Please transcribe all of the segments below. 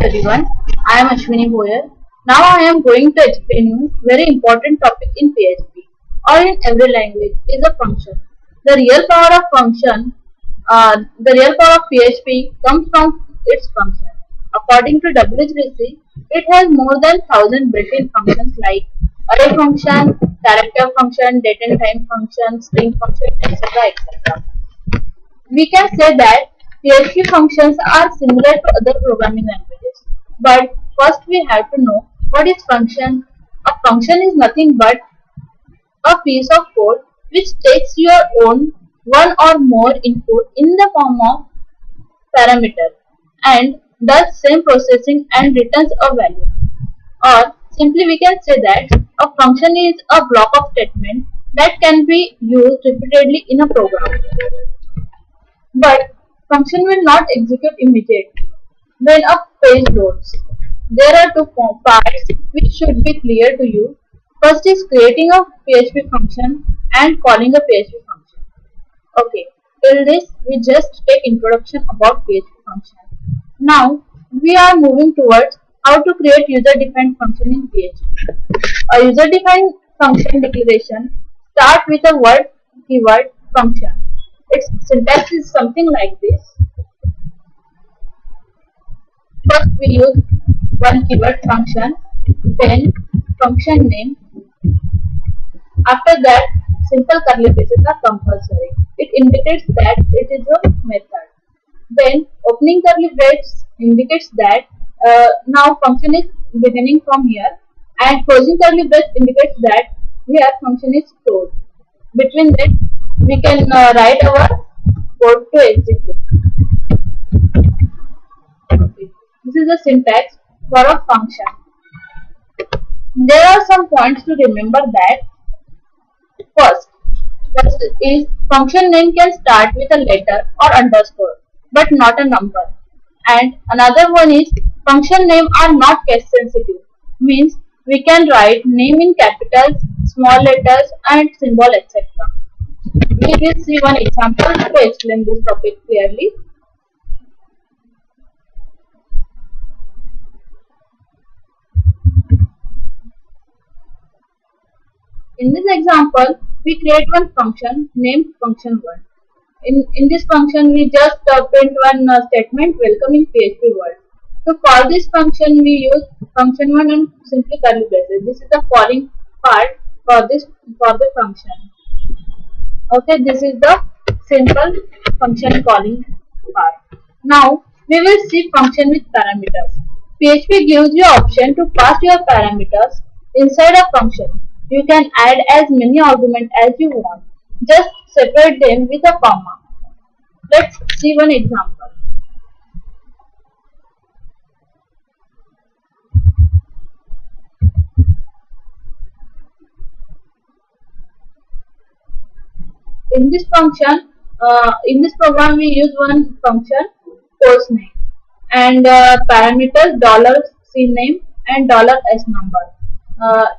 everyone, I am Ashwini Boyer. Now I am going to explain you very important topic in PHP or in every language is a function. The real power of PHP comes from its function. According to WHBC, it has more than 1,000 built-in functions like array function, character function, date and time function, string function, etc. etc. We can say that PHP functions are similar to other programming languages. But first we have to know what is function. A function is nothing but a piece of code which takes your own one or more input in the form of parameter and does same processing and returns a value. Or simply we can say that a function is a block of statement that can be used repeatedly in a program. But function will not execute immediately when a page loads. There are two parts which should be clear to you. First is creating a PHP function and calling a PHP function. Okay, till this we just take introduction about PHP function. Now we are moving towards how to create user-defined function in PHP. A user-defined function declaration start with a word keyword function. Its syntax is something like this. First we use one keyword function, then function name. After that, simple curly braces are compulsory. It indicates that it is a method. Then opening curly braces indicates that now function is beginning from here, and closing curly brace indicates that here function is closed. Between that we can write our code to execute. Okay. This is the syntax for a function. There are some points to remember that. First is function name can start with a letter or underscore but not a number. And another one is function name are not case sensitive. Means we can write name in capitals, small letters and symbol etc. We will see one example to explain this topic clearly. In this example, we create one function named function1. In this function, we just print one statement welcoming PHP world. To call this function, we use function1 and simply curly braces. This is the calling part for the function. Okay, this is the simple function calling part. Now we will see function with parameters. PHP gives you option to pass your parameters inside a function. You can add as many arguments as you want. Just separate them with a comma. Let's see one example. In this function, in this program, we use one function course name and parameters $CNAME and $S number.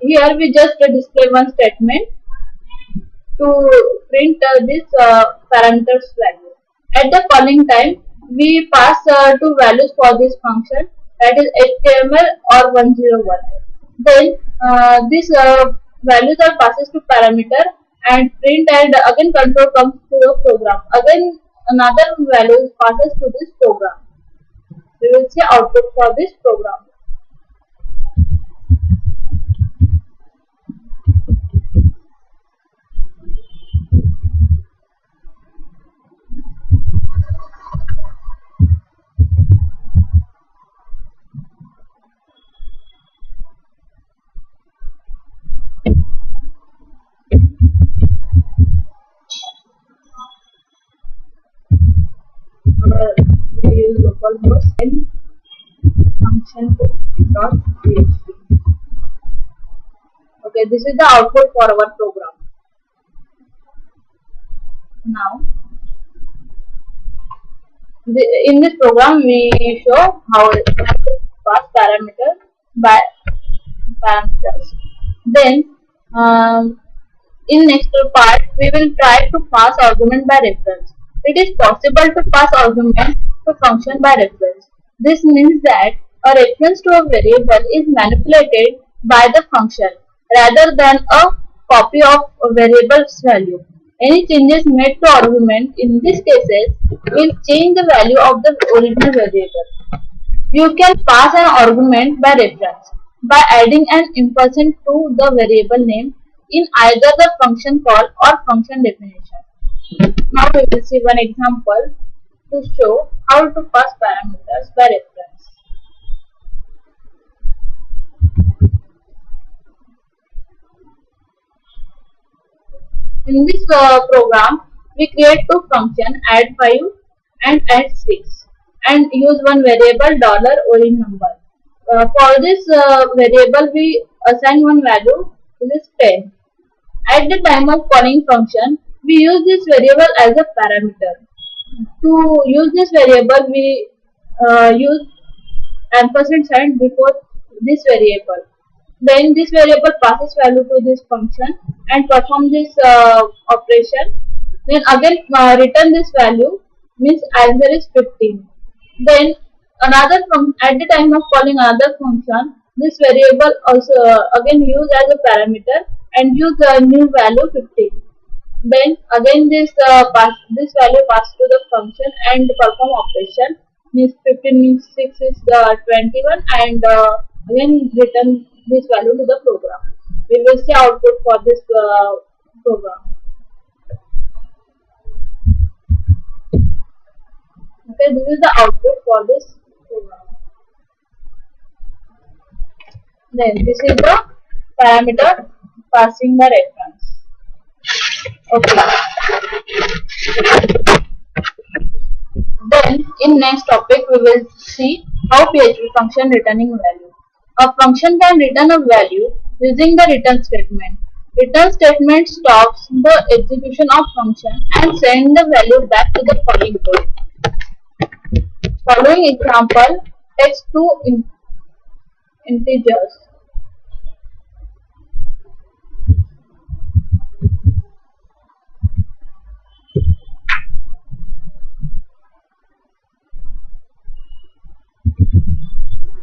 Here we just display one statement to print this parameters value. At the calling time, we pass two values for this function, that is HTML or 101. Then these values are passes to parameter and print, and again control comes to the program. Again another value passes to this program. We will see output for this program. We use localhost and function.php. Okay, this is the output for our program. Now, in this program, we show how to pass parameter by parameters. Then, in next part, we will try to pass argument by reference. It is possible to pass argument to function by reference. This means that a reference to a variable is manipulated by the function rather than a copy of a variable's value. Any changes made to argument in these cases will change the value of the original variable. You can pass an argument by reference by adding an ampersand to the variable name in either the function call or function definition. Now we will see one example to show how to pass parameters by reference. In this program, we create two functions add5 and add6 and use one variable $origin number. For this variable, we assign one value, which is 10. At the time of calling function, we use this variable as a parameter. To use this variable, we use ampersand sign before this variable. Then this variable passes value to this function and perform this operation. Then again return this value, means answer is 15. Then another at the time of calling another function, this variable also again used as a parameter and use the new value 15. Then again this value pass to the function and perform operation, means 15 means 6 is 21 and again return this value to the program. We will see output for this program. Okay, this is the output for this program. Then this is the parameter passing the reference. Okay. Then in next topic we will see how PHP function returning value. A function can return a value using the return statement. Return statement stops the execution of function and send the value back to the calling code. Following example takes two integers.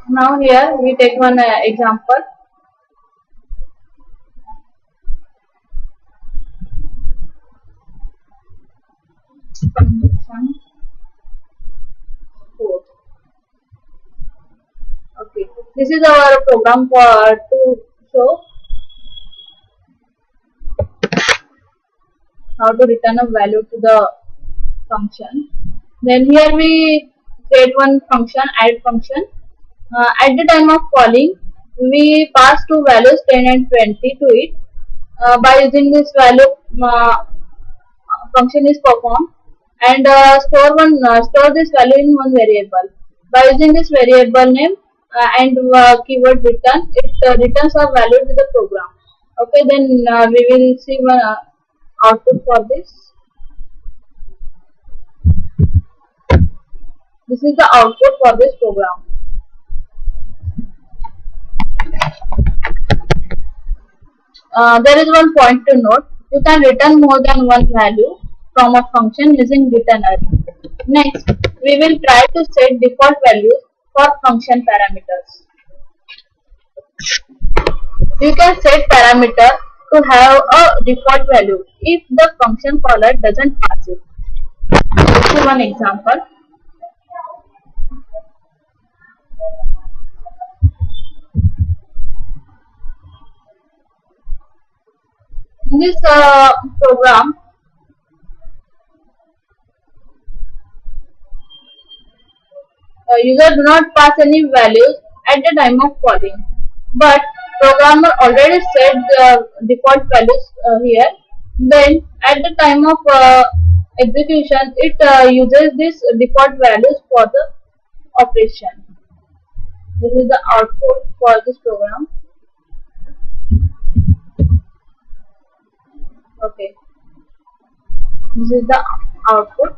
Now here we take one example. Function 4. Okay, this is our program for to show how to return a value to the function. Then here we create one function, add function. At the time of calling, we pass two values 10 and 20 to it. By using this value, function is performed and store this value in one variable. By using this variable name and keyword return, it returns a value to the program. Okay, then we will see one output for this. This is the output for this program. There is one point to note. You can return more than one value from a function using return array. Next, we will try to set default values for function parameters. You can set parameter to have a default value if the function caller doesn't pass it. This is one example. In this program, user do not pass any values at the time of calling, but programmer already set the default values here. Then at the time of execution, it uses these default values for the operation. This is the output for this program. Okay, this is the output.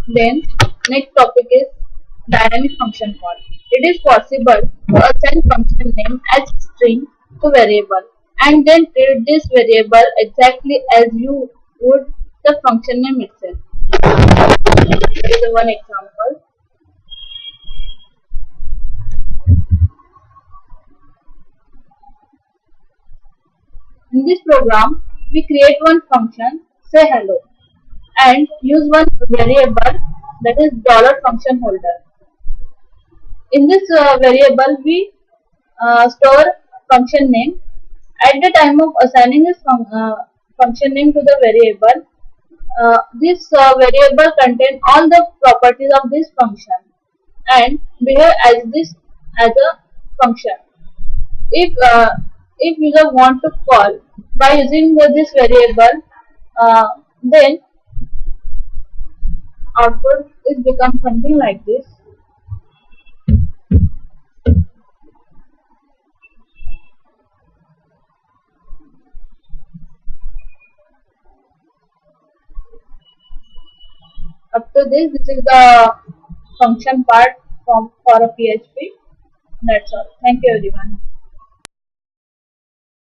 Then next topic is dynamic function call. It is possible to assign function name as string to variable and then treat this variable exactly as you would the function name itself. say one example. In this program, we create one function, say hello, and use one variable, that is dollar function holder. In this variable, we store function name. At the time of assigning this function name to the variable, this variable contain all the properties of this function and behave as a function. If if user want to call by using this variable, then output is become something like this. Up to this is the function part for a PHP. That's all. Thank you everyone.